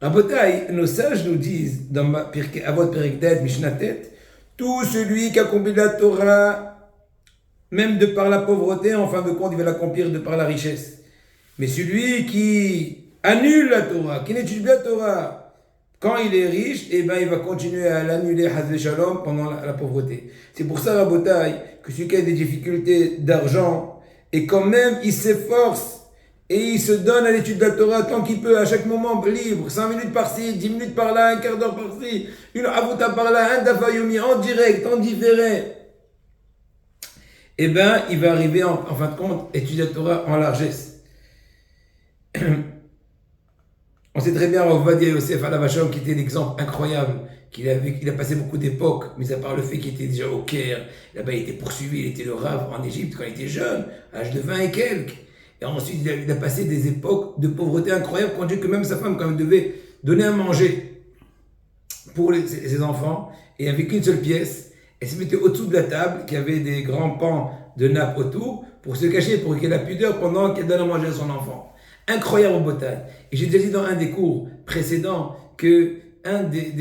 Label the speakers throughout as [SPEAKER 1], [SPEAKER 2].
[SPEAKER 1] Rabotai, nos sages nous disent dans Avot Perek Mishnatet, tout celui qui accomplit la Torah, même de par la pauvreté, en fin de compte, il va l'accomplir de par la richesse. Mais celui qui annule la Torah, qui n'étudie pas la Torah, quand il est riche, eh ben, il va continuer à l'annuler, Hazve Shalom, pendant la pauvreté. C'est pour ça, Rabotai, que celui qui a des difficultés d'argent, et quand même, il s'efforce, et il se donne à l'étude de la Torah tant qu'il peut, à chaque moment libre, 5 minutes par-ci, 10 minutes par-là, un quart d'heure par-ci, une avouta par-là, un dafayomi, en direct, en différé. Eh bien, il va arriver, en fin de compte, étudier la Torah en largesse. On sait très bien Ovadia Yosef Alav Shalom qui était l'exemple incroyable, qu'il a passé beaucoup d'époques, mis à part le fait qu'il était déjà au Caire, là-bas il était poursuivi, il était le Rav en Égypte quand il était jeune, à l'âge de 20 et quelques. Et ensuite il a passé des époques de pauvreté incroyable, quand Dieu que même sa femme quand même devait donner à manger pour ses enfants, et avec une seule pièce, elle se mettait au-dessous de la table, qui avait des grands pans de nappe autour, pour se cacher, pour qu'il ait la pudeur pendant qu'elle donne à manger à son enfant. Incroyable bataille. Et j'ai déjà dit dans un des cours précédents que un des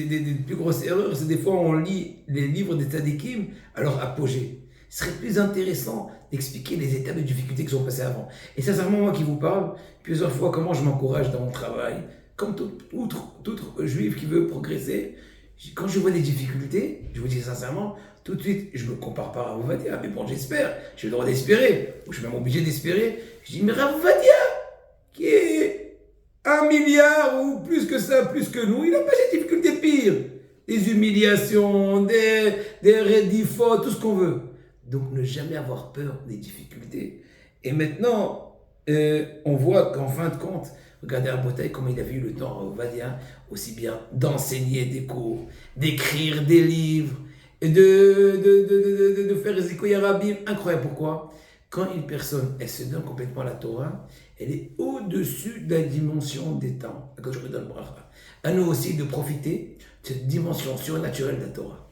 [SPEAKER 1] plus grosses erreurs, c'est des fois on lit les livres des tzadikim à leur apogée. Ce serait plus intéressant d'expliquer les étapes de difficulté qui sont passées avant. Et sincèrement, moi qui vous parle, plusieurs fois comment je m'encourage dans mon travail, comme tout juif qui veut progresser, quand je vois des difficultés, je vous dis sincèrement, tout de suite, je ne me compare pas à Rav Ovadia, mais bon, j'espère, j'ai le droit d'espérer, ou je suis même obligé d'espérer. Je dis, mais Rav Ovadia, qui est 1 milliard ou plus que ça, plus que nous, il n'a pas des difficultés pires. Des humiliations, des rédifos, tout ce qu'on veut. Donc ne jamais avoir peur des difficultés. Et maintenant, on voit qu'en fin de compte, regardez Rabotai comment il avait eu le temps, Ovadia, aussi bien d'enseigner des cours, d'écrire des livres, de faire Zikoya Rabim. Incroyable, pourquoi? Quand une personne, elle se donne complètement à la Torah, elle est au-dessus de la dimension des temps. À nous aussi de profiter de cette dimension surnaturelle de la Torah.